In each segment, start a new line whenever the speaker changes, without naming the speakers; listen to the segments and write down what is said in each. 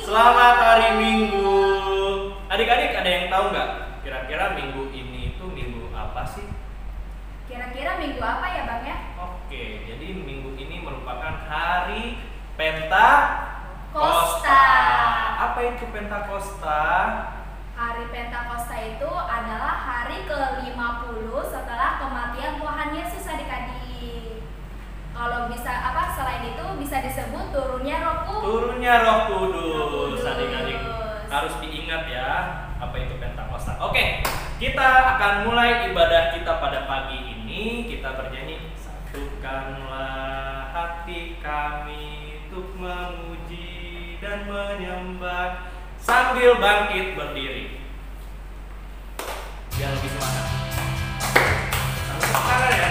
Selamat hari Minggu. Adik-adik ada yang tahu nggak? Kira-kira minggu ini itu minggu apa sih?
Kira-kira minggu apa ya Bang ya?
Oke, jadi minggu ini merupakan hari Pentakosta. Apa itu Pentakosta?
Hari Pentakosta itu adalah hari ke-50 setelah kematian Tuhan Yesus adik-adik. Kalau bisa selain itu bisa disebut turunnya Roh Kudus. Adik-adik harus diingat ya apa itu Pentakosta. Oke, kita akan mulai ibadah kita pada pagi ini. Kita bernyanyi, satukanlah hati kami untuk memuji dan menyembah sambil bangkit berdiri. Biar lebih semangat. Sambil semangat ya.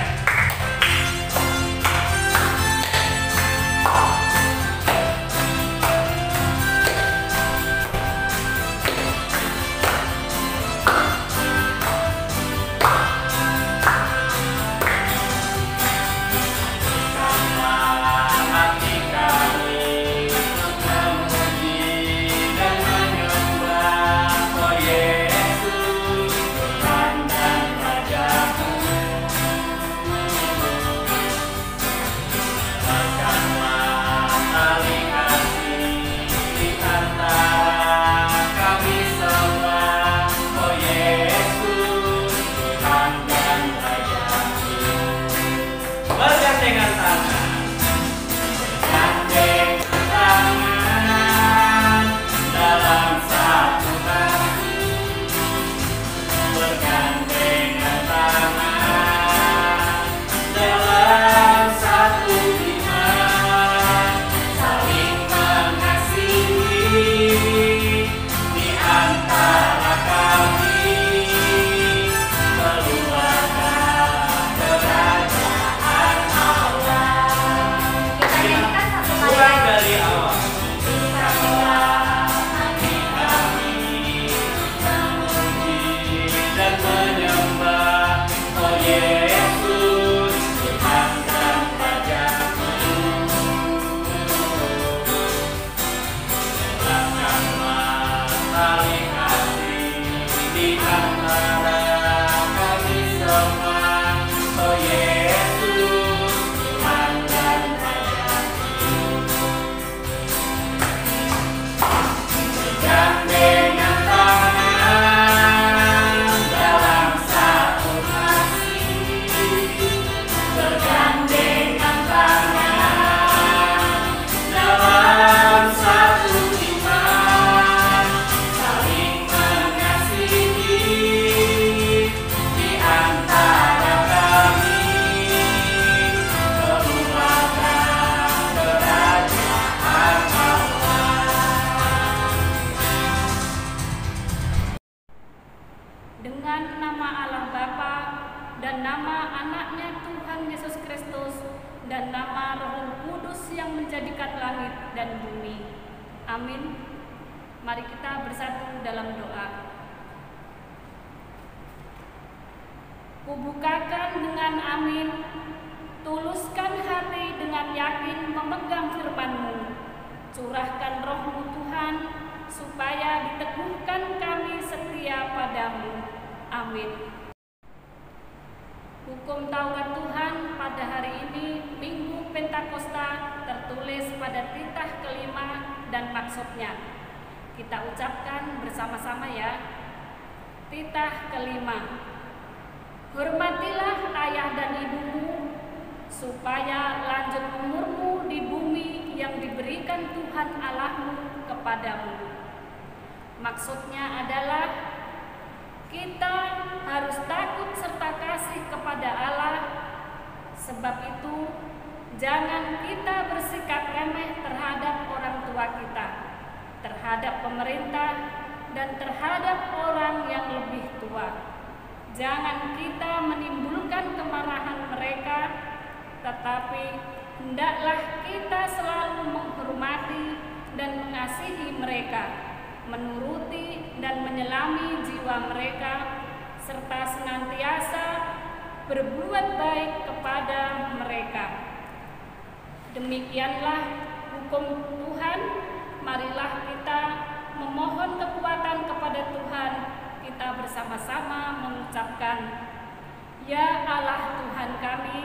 dan bumi. Amin. Mari kita bersatu dalam doa. Kubukakan dengan amin, tuluskan hati dengan yakin memegang firman-Mu. Curahkan roh-Mu Tuhan, supaya diteguhkan kami setia padamu. Amin. Hukum Taurat Tuhan pada hari ini, Minggu Pentakosta, tertulis pada titah kelima dan maksudnya. Kita ucapkan bersama-sama ya. Titah kelima. Hormatilah ayah dan ibumu, supaya lanjut umurmu di bumi yang diberikan Tuhan Allahmu kepadamu. Maksudnya adalah kita harus takut serta kasih kepada Allah. Sebab itu, jangan kita bersikap remeh terhadap orang tua kita, terhadap pemerintah, dan terhadap orang yang lebih tua. Jangan kita menimbulkan kemarahan mereka, tetapi hendaklah kita selalu menghormati dan mengasihi mereka, menuruti dan menyelami jiwa mereka, serta senantiasa berbuat baik kepada mereka. Demikianlah hukum Tuhan. Marilah kita memohon kekuatan kepada Tuhan. Kita bersama-sama mengucapkan, Ya Allah Tuhan kami,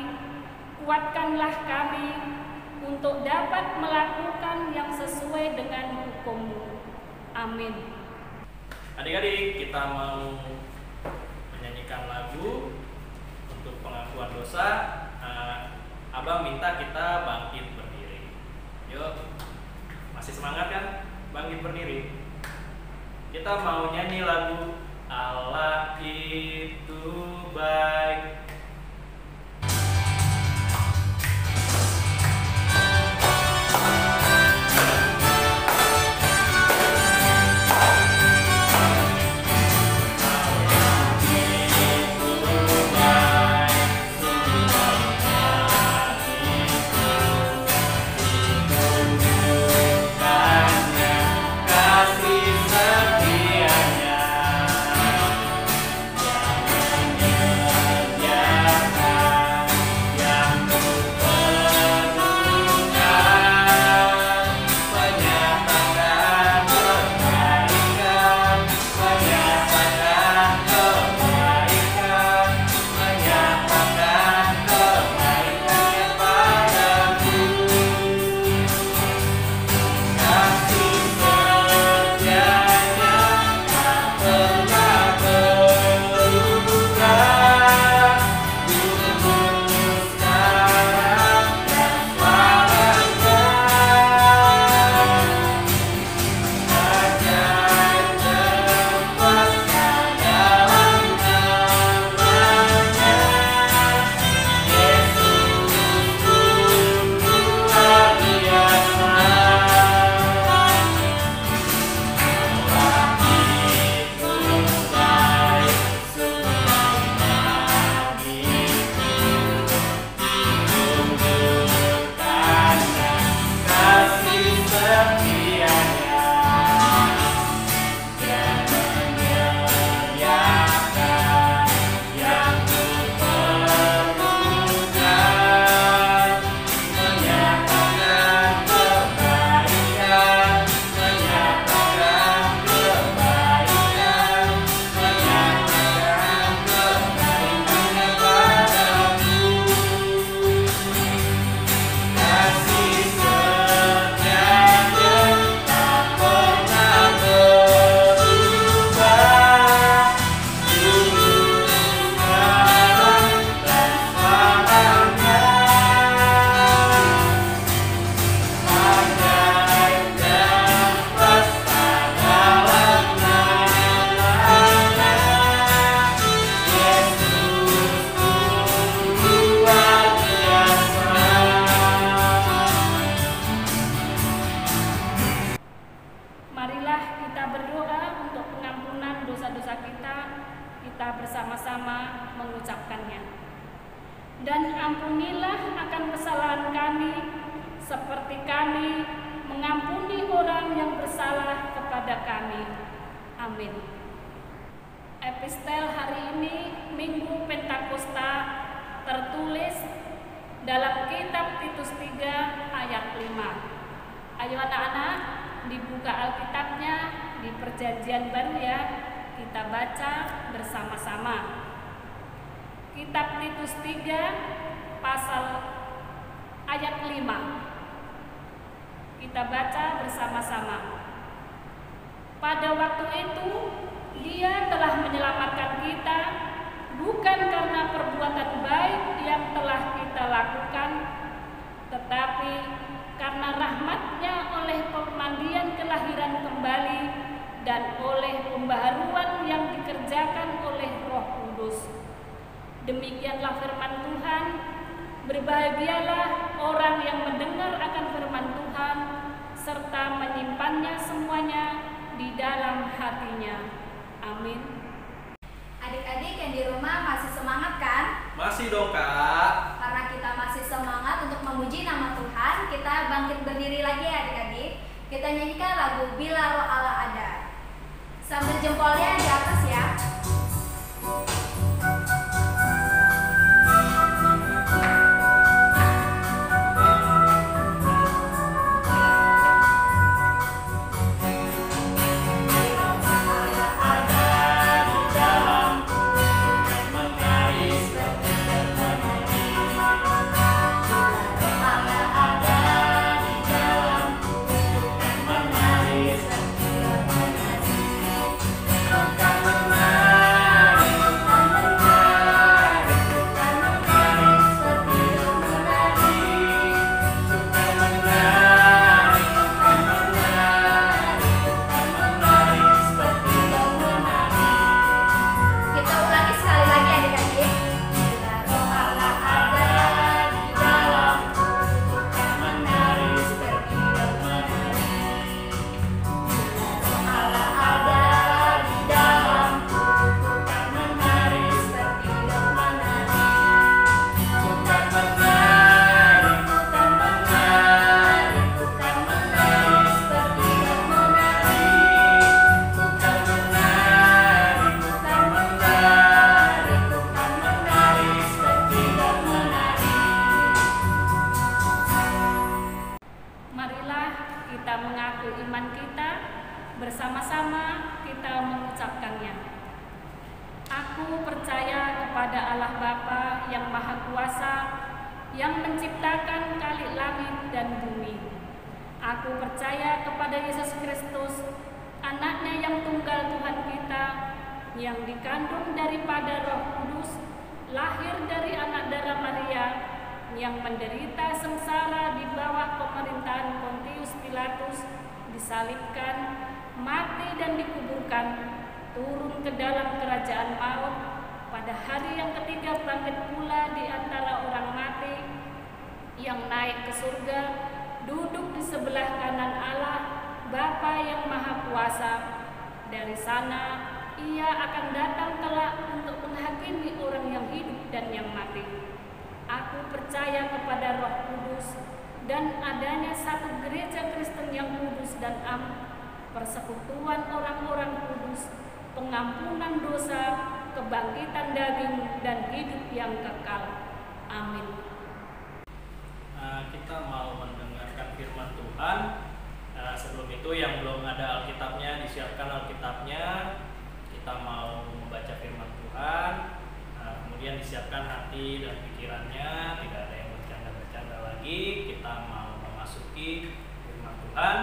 kuatkanlah kami untuk dapat melakukan yang sesuai dengan hukum-Mu. Amin.
Adik-adik, kita mau menyanyikan lagu untuk pengakuan dosa. Abang minta kita bangkit berdiri. Yuk, masih semangat kan? Bangkit berdiri. Kita mau nyanyi lagu Allah itu baik.
Yeah.
mengampuni orang yang bersalah kepada kami. Amin. Epistel hari ini, Minggu Pentakosta, tertulis dalam kitab Titus 3 ayat 5. Ayo anak-anak, dibuka Alkitabnya di Perjanjian Baru ya. Kita baca bersama-sama. Kitab Titus 3 pasal ayat 5. Kita baca bersama-sama. Pada waktu itu, Dia telah menyelamatkan kita bukan karena perbuatan baik yang telah kita lakukan, tetapi karena rahmat-Nya oleh pemandian kelahiran kembali dan oleh pembaharuan yang dikerjakan oleh Roh Kudus. Demikianlah firman Tuhan. Berbahagialah orang yang mendengar akan firman Tuhan serta menyimpannya semuanya di dalam hatinya. Amin.
Adik-adik yang di rumah masih semangat kan?
Masih dong Kak.
Karena kita masih semangat untuk memuji nama Tuhan, kita bangkit berdiri lagi ya adik-adik. Kita nyanyikan lagu Bila Roh Allah Ada. Sambil jempolnya di atas ya.
Bersama-sama kita mengucapkannya. Aku percaya kepada Allah Bapa yang Maha Kuasa, yang menciptakan kali langit dan bumi. Aku percaya kepada Yesus Kristus, Anaknya yang tunggal Tuhan kita, yang dikandung daripada Roh Kudus, lahir dari anak darah Maria, yang menderita sengsara di bawah pemerintahan Pontius Pilatus, disalibkan, mati dan dikuburkan, turun ke dalam kerajaan maut, pada hari yang ketiga bangkit pula di antara orang mati, yang naik ke surga, duduk di sebelah kanan Allah, Bapa yang Maha Kuasa. Dari sana Ia akan datang kelak untuk menghakimi orang yang hidup dan yang mati. Aku percaya kepada Roh Kudus dan adanya satu gereja Kristen yang kudus dan am, persekutuan orang-orang kudus, pengampunan dosa, kebangkitan daging, dan hidup yang kekal. Amin.
Kita mau mendengarkan firman Tuhan. Sebelum itu yang belum ada Alkitabnya, disiapkan Alkitabnya. Kita mau membaca firman Tuhan. Kemudian disiapkan hati dan pikirannya, tidak ada yang bercanda-bercanda lagi. Kita mau memasuki firman Tuhan.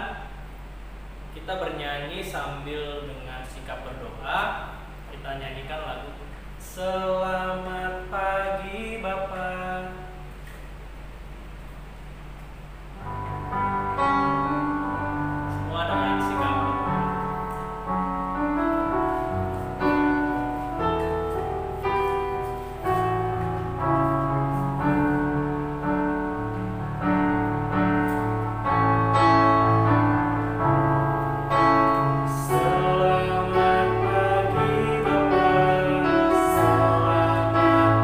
Kita bernyanyi sambil dengan sikap berdoa. Kita nyanyikan lagu Selamat Pagi Bapa. Semua dengan sikap berdoa. Selamat pagi Bapa, selamat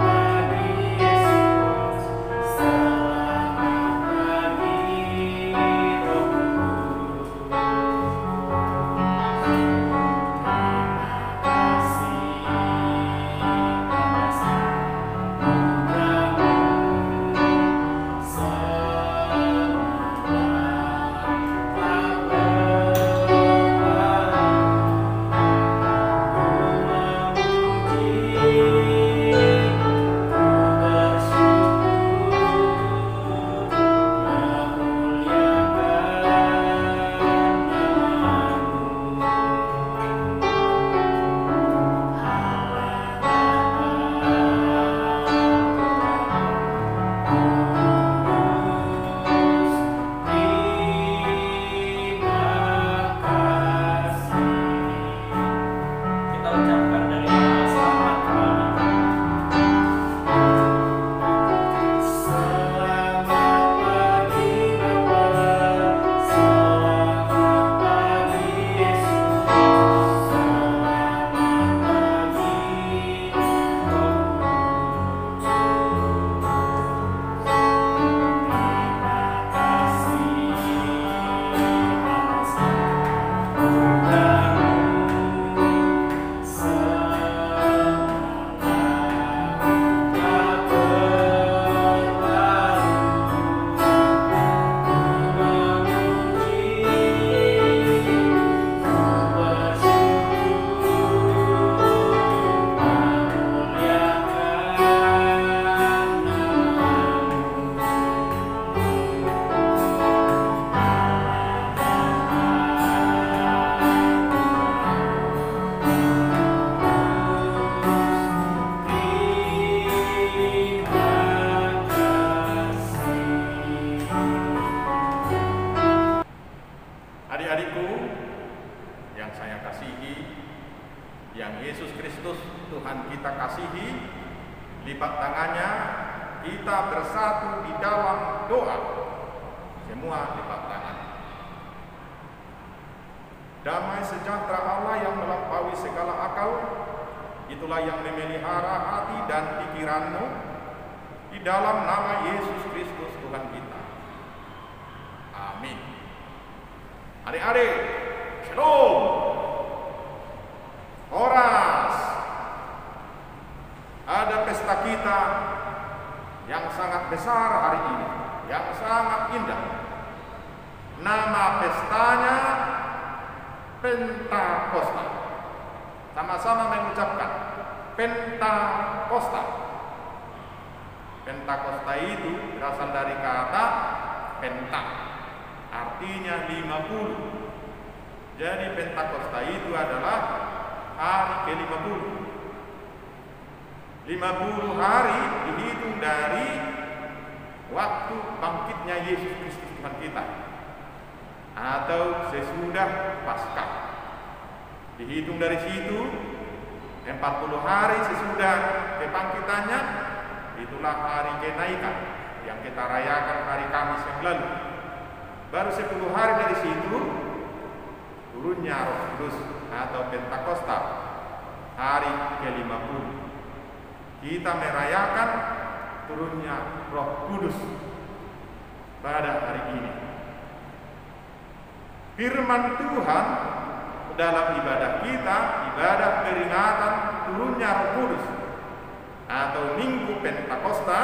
Adik-adikku yang saya kasihi, yang Yesus Kristus Tuhan kita kasihi, lipat tangannya, kita bersatu di dalam doa. Semua lipat tangan. Damai sejahtera Allah yang melampaui segala akal, itulah yang memelihara hati dan pikiranmu di dalam nama Yesus Kristus Tuhan kita. Amin. Adik-adik, shalom. Horas. Ada pesta kita yang sangat besar hari ini, yang sangat indah. Nama pestanya Pentakosta. Sama-sama mengucapkan Pentakosta. Pentakosta itu berasal dari kata penta, artinya 50. Jadi Pentakosta itu adalah hari ke-50. 50 hari dihitung dari waktu bangkitnya Yesus Kristus Tuhan kita, atau sesudah Paskah. Dihitung dari situ 40 hari sesudah kebangkitannya, itulah hari kenaikan yang kita rayakan hari Kamis yang lalu. Baru 10 hari dari situ turunnya Roh Kudus atau Pentakosta, hari ke-50. Kita merayakan turunnya Roh Kudus pada hari ini. Firman Tuhan dalam ibadah kita, ibadah peringatan turunnya Roh Kudus atau Minggu Pentakosta,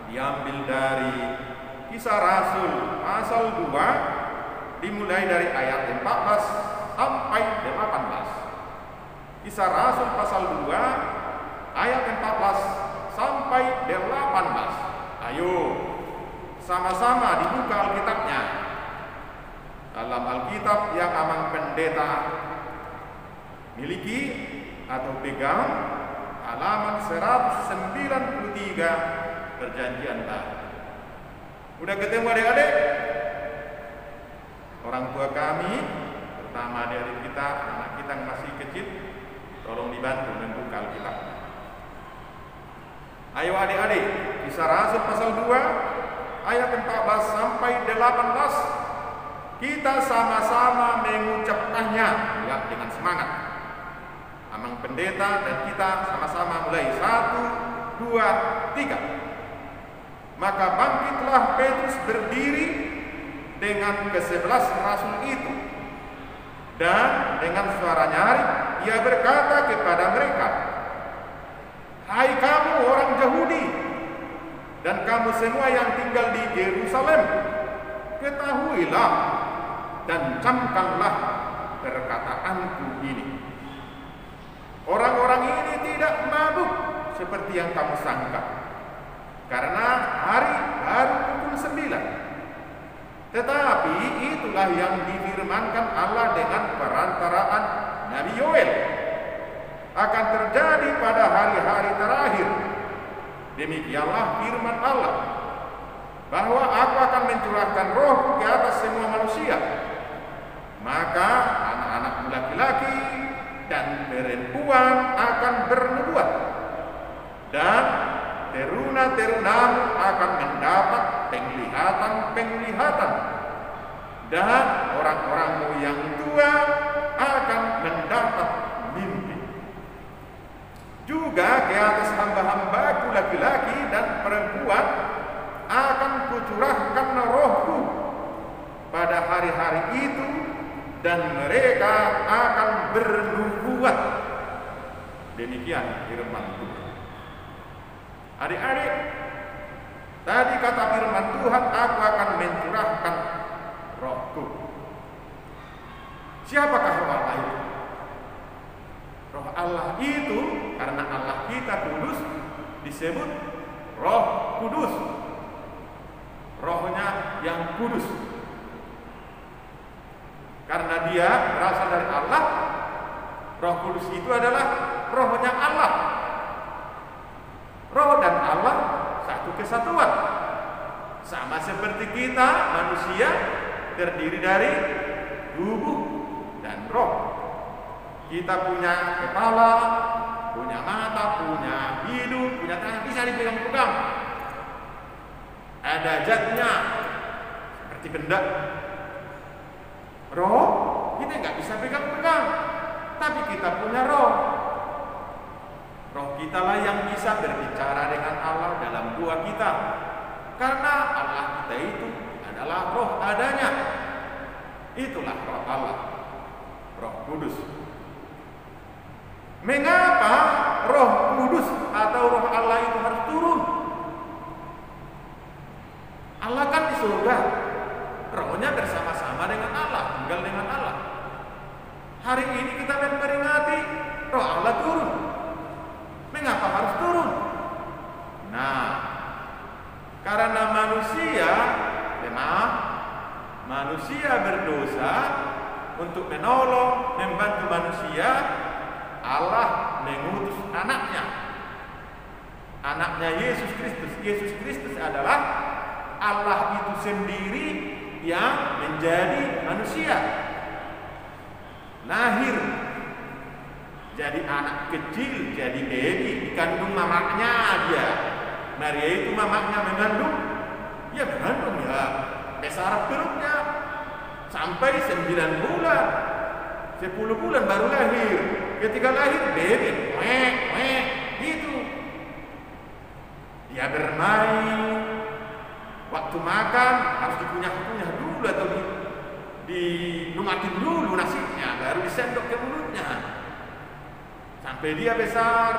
diambil dari Kisah Rasul pasal 2, dimulai dari ayat 14 sampai 18. Kisah Rasul pasal 2 ayat 14 sampai 18. Ayo sama-sama dibuka Alkitabnya. Dalam Alkitab yang Amang Pendeta miliki atau pegang, halaman 193 Perjanjian Baru. Udah ketemu adik-adik? Orang tua kami, terutama adik-adik kita, anak kita yang masih kecil, tolong dibantu membuka Alkitab. Ayo adik-adik, Kisah Rasul pasal 2 ayat 14 sampai 18. Kita sama-sama mengucapkannya ya, dengan semangat. Amang Pendeta dan kita sama-sama mulai 1, 2, 3. Maka bangkitlah Petrus berdiri dengan ke-11 rasul itu, dan dengan suara nyaring ia berkata kepada mereka, "Hai kamu orang Yahudi dan kamu semua yang tinggal di Yerusalem, ketahuilah dan camkanlah perkataanku ini. Orang-orang ini tidak mabuk seperti yang kamu sangka, karena hari baru pukul 9. Tetapi itulah yang difirmankan Allah dengan perantaraan Nabi Yoel akan terjadi pada hari-hari terakhir. Demikianlah firman Allah, bahwa aku akan mencurahkan rohku ke atas semua manusia. Maka anak-anak laki-laki dan perempuan akan bernubuat, dan teruna-terunamu akan mendapat penglihatan-penglihatan, dan orang-orangmu yang tua akan mendapat mimpi. Juga ke atas hamba-hambaku laki-laki dan perempuan akan kucurahkan rohku pada hari-hari itu, dan mereka akan bernubuat." Demikian firman Tuhan. Adik-adik, tadi kata firman Tuhan, "Aku akan mencurahkan rohku." Siapakah roh Allah itu? Roh Allah itu, karena Allah kita kudus, disebut Roh Kudus. Rohnya yang kudus. Karena dia berasal dari Allah, Roh Kudus itu adalah rohnya Allah. Roh dan Allah satu kesatuan. Sama seperti kita manusia terdiri dari tubuh dan roh. Kita punya kepala, punya mata, punya hidung, punya tangan, bisa dipegang-pegang. Ada zatnya seperti benda. Roh kita nggak bisa pegang-pegang, tapi kita punya roh. Roh kita lah yang bisa berbicara dengan Allah dalam dua kita, karena Allah kita itu adalah roh adanya. Itulah roh Allah, Roh Kudus. Mengapa Roh Kudus atau roh Allah itu harus turun? Allah kan di surga, rohnya bersama-sama dengan Allah, tinggal dengan Allah. Hari ini kita memperingati roh Allah turun. Mengapa harus turun? Nah, karena manusia berdosa. Untuk menolong, membantu manusia, Allah mengutus anaknya. Anaknya Yesus Kristus. Yesus Kristus adalah Allah itu sendiri yang menjadi manusia. Lahir jadi anak kecil, jadi baby, dikandung mamanya dia. Maria itu mamanya mengandung, ya besar perutnya sampai 9 bulan, 10 bulan baru lahir. Ketika lahir baby, gitu. Dia bermain, waktu makan harus dikunyah-kunyah dulu atau dilumatin dulu nasinya, baru disendok ke mulutnya. Sampai dia besar,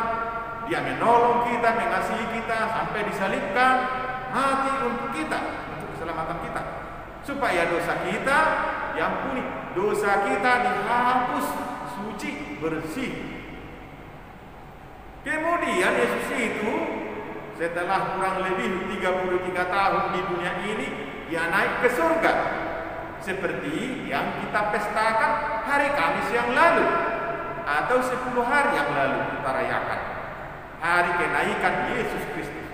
dia menolong kita, mengasihi kita, sampai disalibkan, mati untuk kita, untuk keselamatan kita, supaya dosa kita diampuni, dosa kita dihapus, suci, bersih. Kemudian Yesus itu setelah kurang lebih 33 tahun di dunia ini, dia naik ke surga, seperti yang kita pestakan hari Kamis yang lalu, atau 10 hari yang lalu kita rayakan hari kenaikan Yesus Kristus.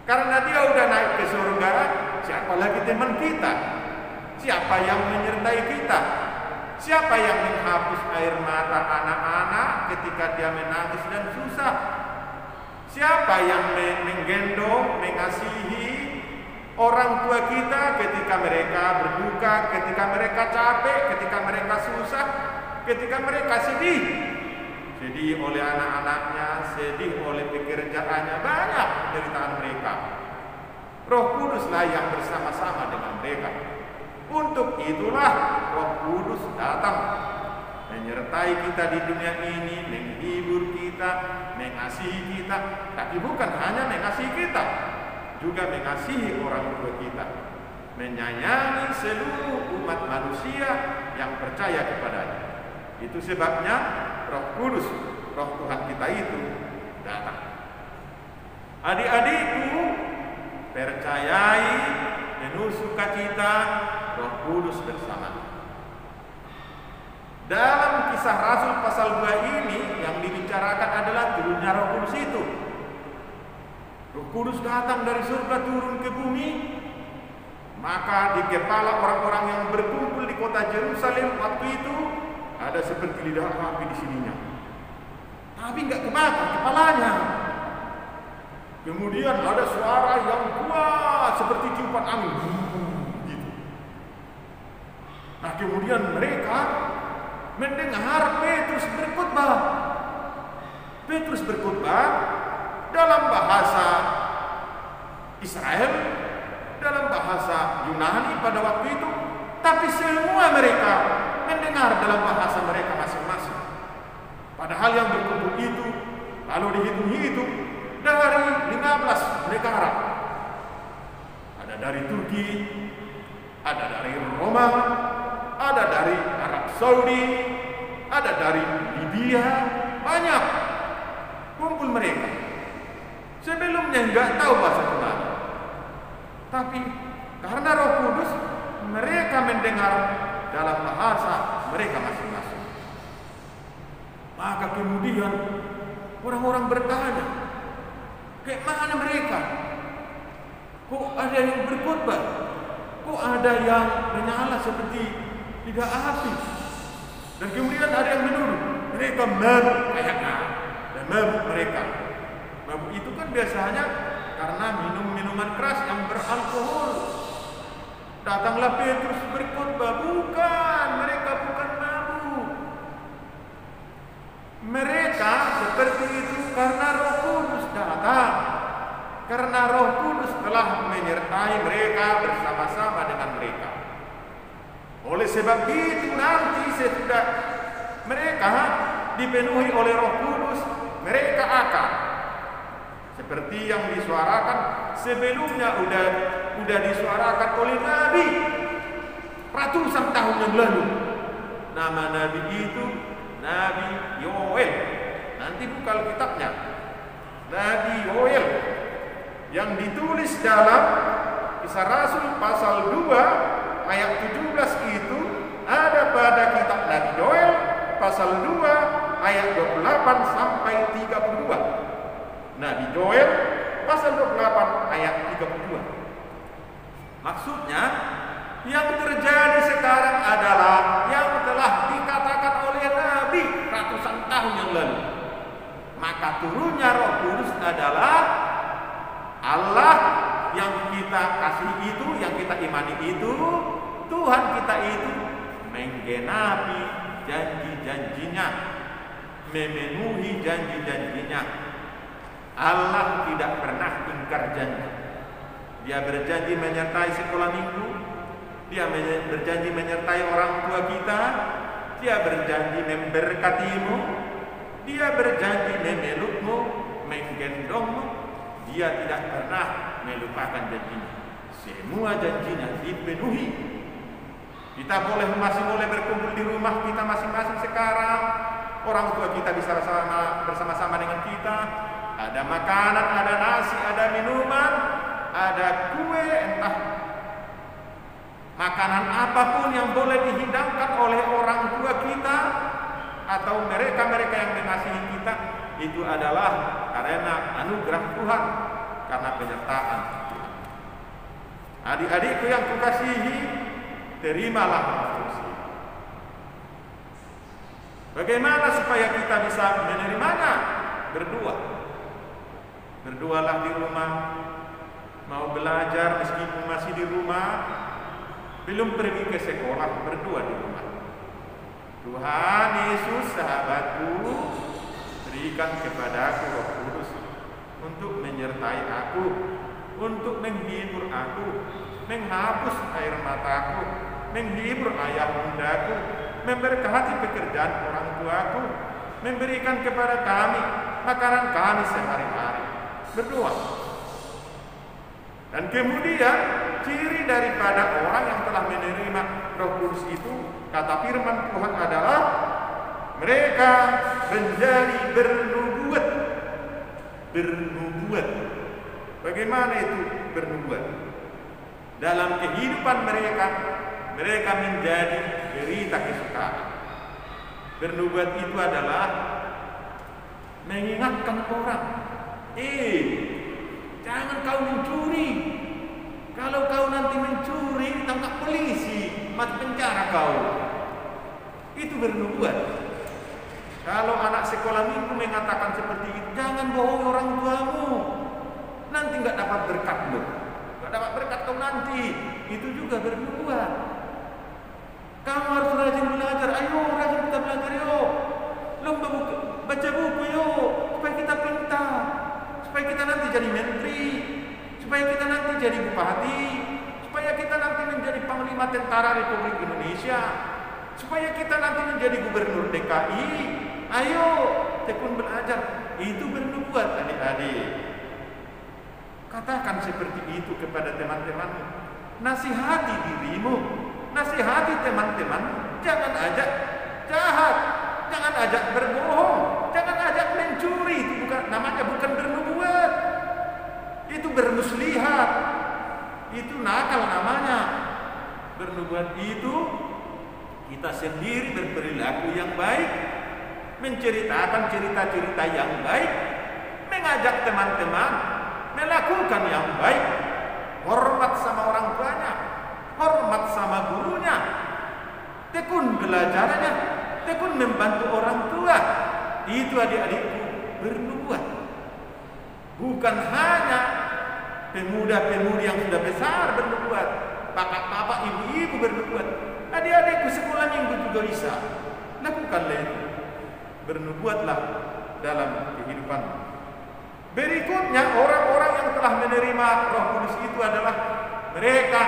Karena dia udah naik ke surga, siapa lagi teman kita? Siapa yang menyertai kita? Siapa yang menghapus air mata anak-anak ketika dia menangis dan susah? Siapa yang menggendong, mengasihi orang tua kita ketika mereka berduka, ketika mereka capek, ketika mereka susah, ketika mereka sedih? Sedih oleh anak-anaknya, sedih oleh pekerjaannya, banyak penderitaan mereka. Roh Kuduslah yang bersama-sama dengan mereka. Untuk itulah Roh Kudus datang menyertai kita di dunia ini, menghibur kita, mengasihi kita, tapi bukan hanya mengasihi kita, juga mengasihi orang tua kita, menyayangi seluruh umat manusia yang percaya kepadanya. Itu sebabnya Roh Kudus, Roh Tuhan kita itu datang. Adik-adikku, percayai penuh sukacita Roh Kudus bersama. Dalam Kisah Rasul pasal 2 ini yang dibicarakan adalah turunnya Roh Kudus itu. Roh Kudus datang dari surga turun ke bumi. Maka di kepala orang-orang yang berkumpul di kota Yerusalem waktu itu ada seperti lidah api di sininya. Tapi enggak kebakar kepalanya. Kemudian ada suara yang kuat seperti tiupan angin. Gitu. Nah, kemudian mereka mendengar Petrus berkhotbah. Petrus berkhotbah dalam bahasa Israel, dalam bahasa Yunani pada waktu itu, tapi semua mereka mendengar dalam bahasa mereka masing-masing. Padahal yang berkumpul itu, kalau dihitung-hitung, dari 15 negara. Ada dari Turki, ada dari Roma, ada dari Arab Saudi, ada dari Libya, banyak kumpul mereka. Sebelumnya enggak tahu bahasa Yunani, tapi karena Roh Kudus mereka mendengar dalam bahasa mereka masing-masing. Maka kemudian orang-orang bertanya, kayak mana mereka? Kok ada yang berkhotbah? Kok ada yang menyala seperti tidak api. Dan kemudian ada yang menuduh mereka mabuk kayaknya, dan mabuk mereka. Mabuk itu kan biasanya karena minum minuman keras yang beralkohol. Datanglah Petrus berkhotbah, bukan, mereka bukan mabuk. Mereka seperti itu karena Roh Kudus datang. Karena Roh Kudus telah menyertai mereka bersama-sama dengan mereka. Oleh sebab itu nanti sesudah mereka dipenuhi oleh Roh Kudus, mereka akan seperti yang disuarakan sebelumnya udah disuarakan oleh Nabi ratusan tahun yang lalu. Nama Nabi itu Nabi Yoel. Nanti buka Alkitabnya. Nabi Yoel yang ditulis dalam Kisah Rasul pasal 2 ayat 17 itu ada pada kitab Nabi Yoel pasal 2 ayat 28 sampai 32. Nabi Yoel pasal 28 ayat 32. Maksudnya yang terjadi sekarang adalah yang telah dikatakan oleh Nabi ratusan tahun yang lalu. Maka turunnya Roh Kudus adalah Allah yang kita kasih itu, yang kita imani itu, Tuhan kita itu menggenapi janji-janjinya, memenuhi janji-janjinya. Allah tidak pernah ingkar janji. Dia berjanji menyertai sekolah minggu, Dia berjanji menyertai orang tua kita, Dia berjanji memberkatimu, Dia berjanji memelukmu, menggendongmu. Dia tidak pernah melupakan janjinya. Semua janjinya dipenuhi. Kita masih boleh berkumpul di rumah kita masing-masing sekarang. Orang tua kita bisa bersama-sama dengan kita. Ada makanan, ada nasi, ada minuman, ada kue, entah makanan apapun yang boleh dihidangkan oleh orang tua kita atau mereka-mereka yang mengasihi kita. Itu adalah karena anugerah Tuhan, karena penyertaan Tuhan. Adik-adikku yang kukasihi, terimalah instruksi. Bagaimana supaya kita bisa menerimanya? Berdoalah di rumah. Mau belajar meskipun masih di rumah, belum pergi ke sekolah, berdoa di rumah. Tuhan Yesus sahabatku, berikan kepadaku Roh Kudus untuk menyertai aku, untuk menghibur aku, menghapus air mataku, menghibur ayah bundaku, memberkati pekerjaan orang tuaku, memberikan kepada kami makanan kami sehari-hari. Berdoa. Dan kemudian ciri daripada orang yang telah menerima Roh Kudus itu, kata firman Tuhan adalah mereka menjadi bernubuat. Bernubuat. Bagaimana itu bernubuat? Dalam kehidupan mereka menjadi berita kesukaan. Bernubuat itu adalah mengingatkan orang, jangan kau mencuri. Kalau kau nanti mencuri, tangkap polisi, masuk penjara kau. Itu bernubuat. Kalau anak sekolah minggu mengatakan seperti itu, jangan bohong orang tuamu. Nanti nggak dapat berkat lo, nggak dapat berkat kau nanti. Itu juga bernubuat. Kamu harus rajin belajar. Ayo rajin kita belajar yuk. Lomba baca buku yuk, supaya kita pintar, supaya kita nanti jadi menteri, supaya kita nanti jadi bupati, supaya kita nanti menjadi panglima tentara Republik Indonesia, supaya kita nanti menjadi gubernur DKI. Ayo tekun belajar. Itu bernubuat adik-adik. Katakan seperti itu kepada teman-temanmu. Nasihati dirimu, nasihati teman-temanmu. Jangan ajak jahat, jangan ajak berbohong, jangan ajak mencuri. Itu namanya bukan bernubuat. Itu bermuslihat. Itu nakal namanya. Bernubuat itu kita sendiri berperilaku yang baik, menceritakan cerita-cerita yang baik, mengajak teman-teman melakukan yang baik, hormat sama orang tuanya, hormat sama gurunya, tekun belajarnya, tekun membantu orang tua. Itu adik-adikku bernubuat. Bukan hanya pemuda-pemudi yang sudah besar bernubuat, bapak-bapak, ibu-ibu bernubuat. Adik-adikku sekolah minggu juga bisa. Lakukanlah itu. Bernubuatlah dalam kehidupan. Berikutnya, orang-orang yang telah menerima Roh Kudus itu adalah mereka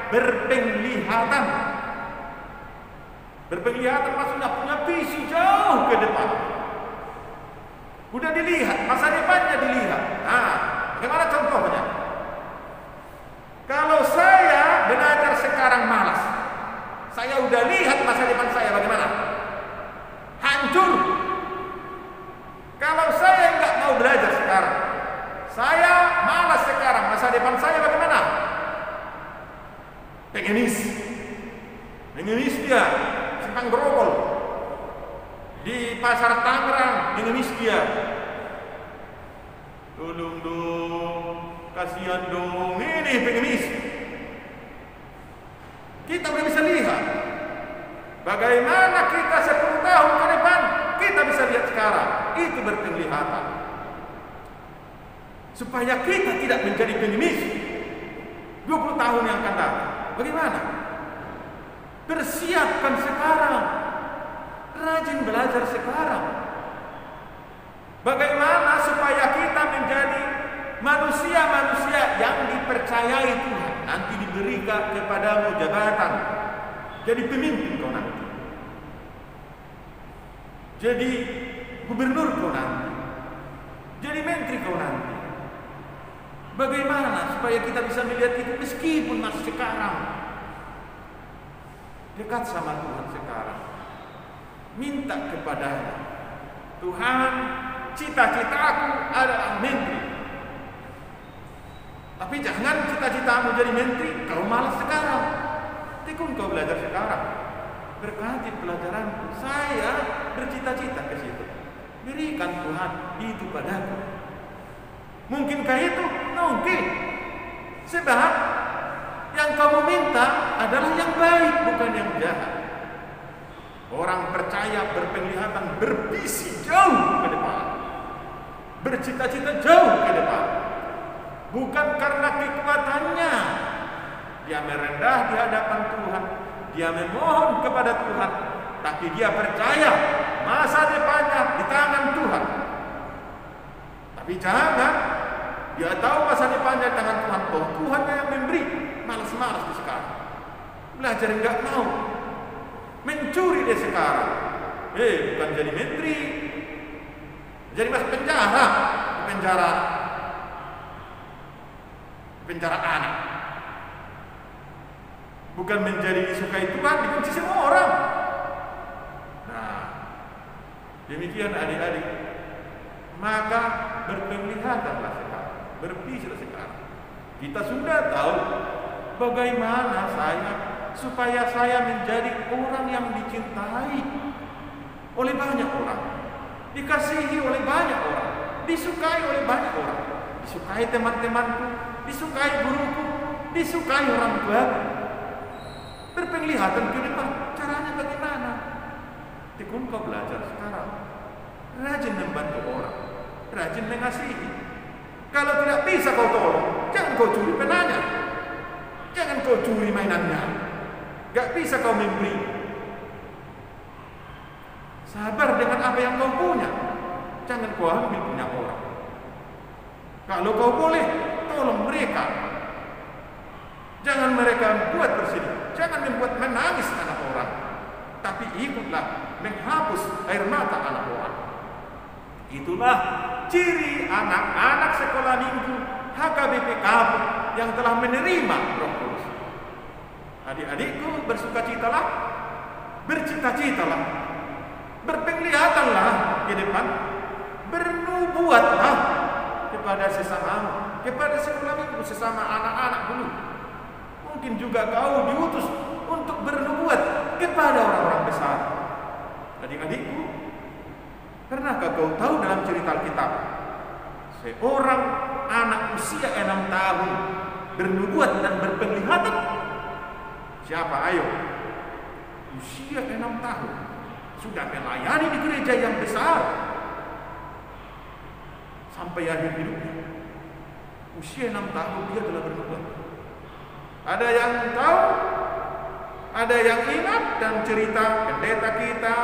berpenglihatan. Berpenglihatan maksudnya punya visi jauh ke depan. Udah dilihat, masa depannya dilihat. Nah, bagaimana contohnya? Kalau saya belajar sekarang malas, saya udah lihat masa depan saya bagaimana? Hancur. Kalau saya nggak mau belajar sekarang, saya malas sekarang, masa depan saya bagaimana? Pengemis dia, simpang gerobol di pasar Tangerang, pengemis dia. Tolong dong, kasihan dong, ini pengemis. Kita udah bisa lihat bagaimana kita 10 tahun ke depan. Kita bisa lihat sekarang. Itu berpenglihatan. Supaya kita tidak menjadi pengemis 20 tahun yang akan datang. Bagaimana? Persiapkan sekarang. Rajin belajar sekarang. Bagaimana supaya kita menjadi manusia-manusia yang dipercayai Tuhan. Nanti diberikan kepadamu jabatan. Jadi pemimpin kau nanti. Jadi gubernur kau nanti. Jadi menteri kau nanti. Bagaimana supaya kita bisa melihat itu meskipun masih sekarang. Dekat sama Tuhan sekarang. Minta kepadanya. Tuhan, cita-citaku adalah menteri. Tapi jangan cita-citamu jadi menteri, kau malas sekarang. Tekun kau belajar sekarang. Berkati pelajaranku, saya bercita-cita ke situ. Berikan Tuhan itu padaku. Mungkinkah itu? Mungkin. Sebab yang kamu minta adalah yang baik, bukan yang jahat. Orang percaya, berpenglihatan, bervisi jauh ke depan. Bercita-cita jauh ke depan. Bukan karena kekuatannya. Dia merendah di hadapan Tuhan. Dia memohon kepada Tuhan, tapi dia percaya masa depannya di tangan Tuhan. Tapi jangan dia tahu masa depannya di tangan Tuhan. Oh, Tuhan yang memberi, malas-malas di sekarang. Belajar enggak mau, mencuri di sekarang. Bukan jadi menteri, jadi masuk penjara, penjara anak. Bukan menjadi disukai Tuhan, dibenci semua orang. Nah, demikian adik-adik. Maka berpenglihatanlah sekarang, berpikirlah sekarang. Kita sudah tahu bagaimana supaya saya menjadi orang yang dicintai oleh banyak orang, dikasihi oleh banyak orang, disukai oleh banyak orang, disukai teman-temanku, disukai guruku, disukai orang tuaku. Berpenglihatan ke depan. Caranya bagaimana? Tekun kau belajar sekarang. Rajin membantu orang, rajin mengasihi. Kalau tidak bisa kau tolong, jangan kau curi penanya, jangan kau curi mainannya. Gak bisa kau memberi. Sabar dengan apa yang kau punya. Jangan kau ambil punya orang. Kalau kau boleh, tolong mereka. Jangan mereka buat bersedih, jangan membuat menangis anak orang, tapi ikutlah menghapus air mata anak orang. Itulah ciri anak-anak sekolah minggu HKBP Kapuk yang telah menerima Roh Kudus. Adik-adikku, bersukacitalah, bercita-citalah, berpenglihatanlah ke depan, bernubuatlah kepada sesamamu, kepada sekolah minggu, sesama anak-anak dulu. Mungkin juga kau diutus untuk bernubuat kepada orang-orang besar. Adik-adikku, pernahkah kau tahu dalam cerita Alkitab seorang anak usia 6 tahun bernubuat dan berpenglihatan? Siapa? Ayo. usia 6 tahun sudah melayani di gereja yang besar sampai akhir hidupnya. Usia 6 tahun dia telah bernubuat. Ada yang tahu, ada yang ingat dan cerita pendeta kita,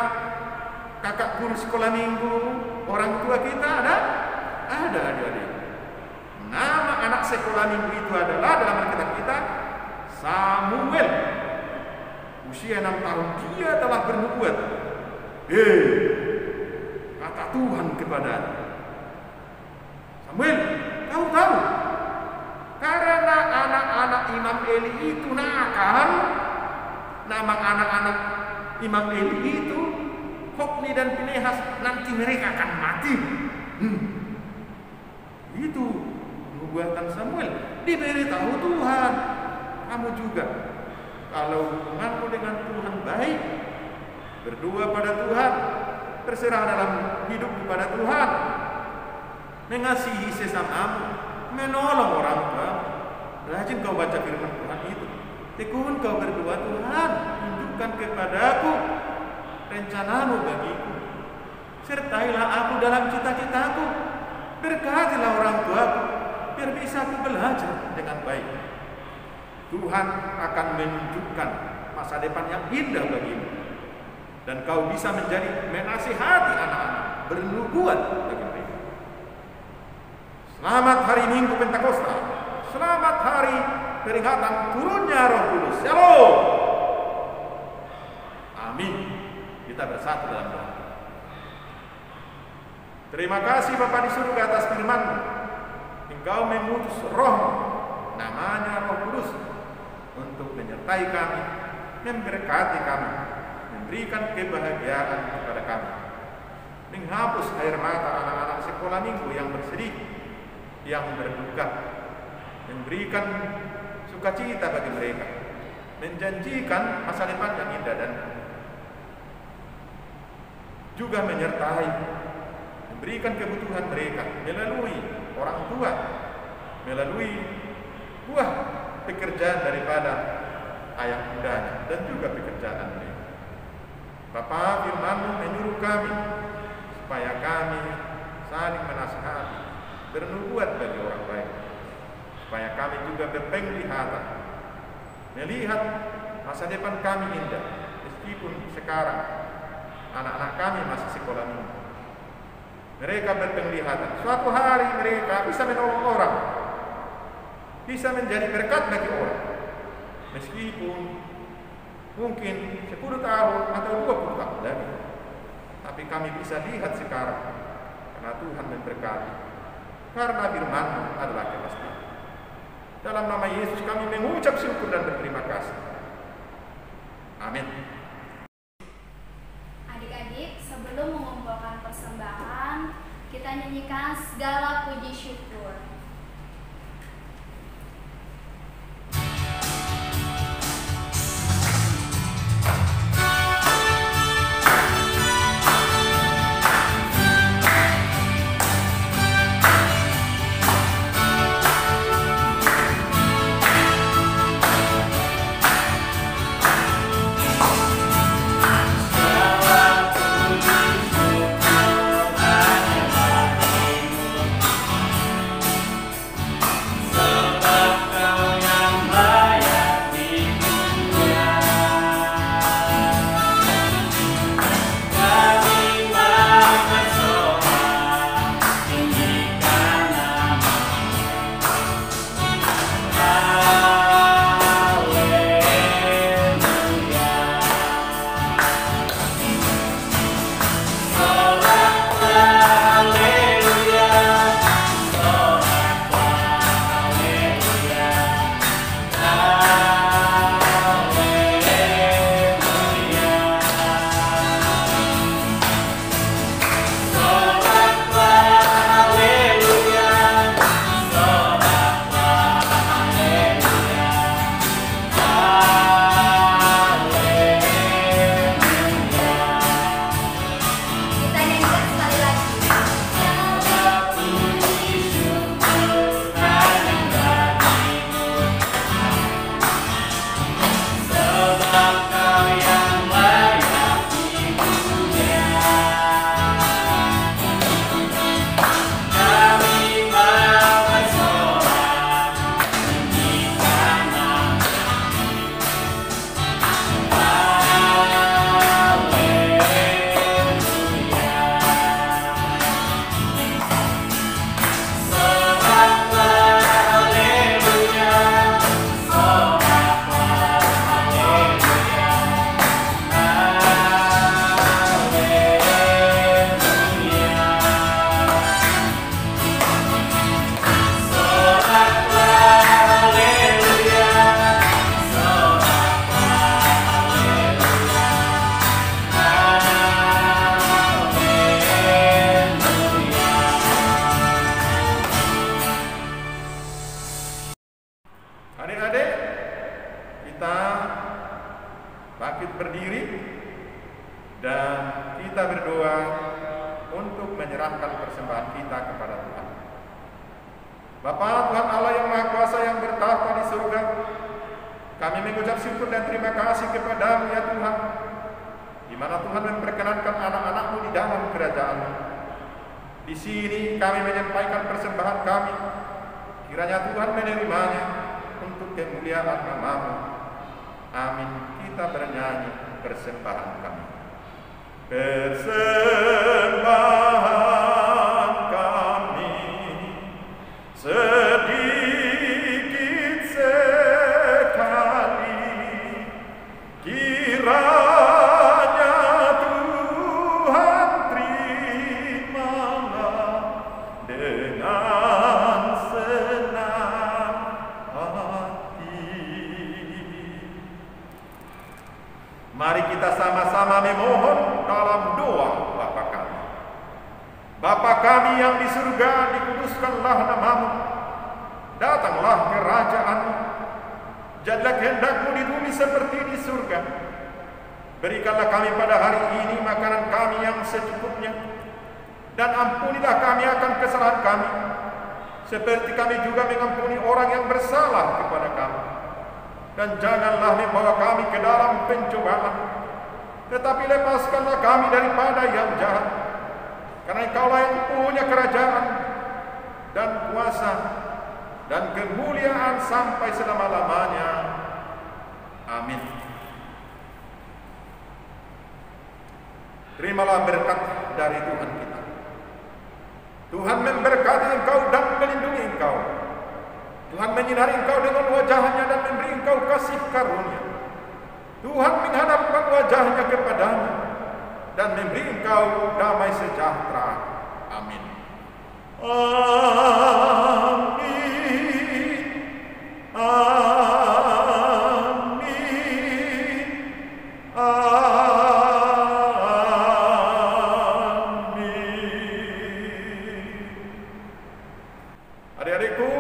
kakak guru sekolah minggu, orang tua kita ada adik-adik. Nama anak sekolah minggu itu adalah dalam Alkitab kita Samuel. Usia 6 tahun dia telah bernubuat. Kata Tuhan kepada Samuel, kau tahu, karena anak-anak Imam Eli itu nakal, nama anak-anak Imam Eli itu Hofni dan Pinehas, nanti mereka akan mati. Itu nubuatan Samuel. Diberitahu Tuhan, kamu juga kalau hubunganmu dengan Tuhan baik, berdoa pada Tuhan, berserah dalam hidup kepada Tuhan, mengasihi sesamamu, menolong orang tua, rajin kau baca firman Tuhan itu, tekun kau berdoa, Tuhan tunjukkan kepadaku rencanamu bagiku, sertailah aku dalam cita-citaku, berkatilah orang tuaku, biar bisa aku belajar dengan baik. Tuhan akan menunjukkan masa depan yang indah bagimu, dan kau bisa menjadi menasihati anak-anak, bernubuat bagi mereka. Selamat hari Minggu Pentakosta, selamat hari peringatan turunnya Roh Kudus. Shalom. Amin. Kita bersatu dalam doa. Terima kasih Bapa di surga atas firman-Mu. Engkau mengutus Roh, namanya Roh Kudus, untuk menyertai kami, memberkati kami, memberikan kebahagiaan kepada kami, menghapus air mata anak-anak sekolah minggu yang bersedih, yang berduka, memberikan sukacita bagi mereka, menjanjikan masa depan yang indah, dan juga menyertai, memberikan kebutuhan mereka melalui orang tua, melalui buah pekerjaan daripada ayah bundanya, dan juga pekerjaan mereka. Bapa, firman-Mu menyuruh kami supaya kami saling menasihati, bernubuat bagi orang baik, supaya kami juga berpenglihatan, melihat masa depan kami indah, meskipun sekarang anak-anak kami masih sekolah minggu. Mereka berpenglihatan, suatu hari mereka bisa menolong orang, bisa menjadi berkat bagi orang, meskipun mungkin 10 tahun atau 20 tahun lagi. Tapi kami bisa lihat sekarang, karena Tuhan memberkati, karena firman-Mu adalah kepastian. Dalam nama Yesus kami mengucap syukur dan berterima kasih. Amin.
Adik-adik, sebelum mengumpulkan persembahan, kita nyanyikan segala puji syukur.
Dan kita berdoa untuk menyerahkan persembahan kita kepada Tuhan. Bapa Tuhan Allah yang Maha Kuasa yang bertahta di surga, kami mengucap syukur dan terima kasih kepada-Mu ya Tuhan, di mana Tuhan memperkenankan anak-anak-Mu di dalam kerajaan-Mu. Di sini kami menyampaikan persembahan kami, kiranya Tuhan menerimanya untuk kemuliaan nama-Mu. Amin. Kita bernyanyi persembahan kami. Persembahan kami sedikit sekali, kiranya Tuhan terimalah dengan senang hati. Mari kita sama-sama memohon dalam doa Bapa kami. Bapa kami yang di surga, dikuduskanlah nama-Mu. Datanglah kerajaan-Mu. Jadilah kehendak-Mu di bumi seperti di surga. Berikanlah kami pada hari ini makanan kami yang secukupnya. Dan ampunilah kami akan kesalahan kami, seperti kami juga mengampuni orang yang bersalah kepada kami. Dan janganlah membawa kami ke dalam pencobaan, tetapi lepaskanlah kami daripada yang jahat. Karena Engkaulah yang punya kerajaan dan kuasa dan kemuliaan sampai selama-lamanya. Amin. Terimalah berkat dari Tuhan kita. Tuhan memberkati engkau dan melindungi engkau. Tuhan menyinari engkau dengan wajahnya dan memberi engkau kasih karunia. Tuhan menghadapkan wajahnya kepadamu dan memberi engkau damai sejahtera. Amin. Amin. Amin. Amin. Adik-adikku,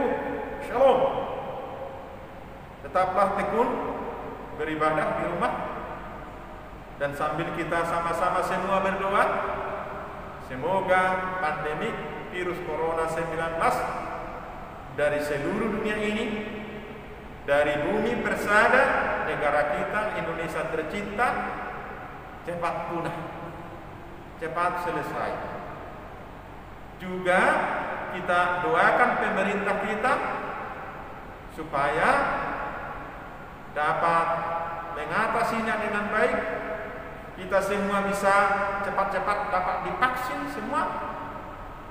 shalom. Tetaplah tekun beribadah di rumah, dan sambil kita sama-sama semua berdoa, semoga pandemi virus corona 19 dari seluruh dunia ini, dari bumi persada negara kita Indonesia tercinta, cepat punah, cepat selesai. Juga kita doakan pemerintah kita supaya dapat mengatasinya dengan baik. Kita semua bisa cepat-cepat dapat divaksin semua.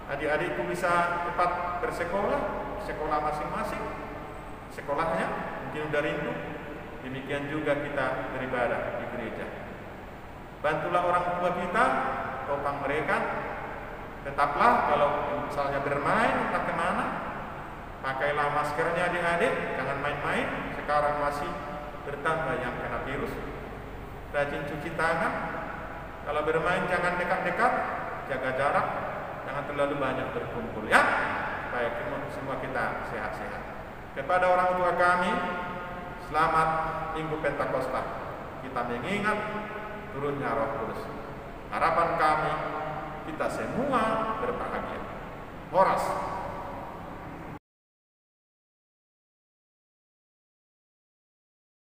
Adik-adikku bisa cepat bersekolah, sekolah masing-masing, sekolahnya mungkin udah rindu. Demikian juga kita beribadah di gereja. Bantulah orang tua kita, topang mereka. Tetaplah kalau misalnya bermain entah kemana, pakailah maskernya adik-adik, jangan main-main. Sekarang masih bertambah yang kena virus. Rajin cuci tangan. Kalau bermain jangan dekat-dekat, jaga jarak, jangan terlalu banyak berkumpul ya, supaya semua kita sehat-sehat. Kepada orang tua kami, selamat Minggu Pentakosta. Kita mengingat turunnya Roh Kudus. Harapan kami, kita semua berbahagia. Horas.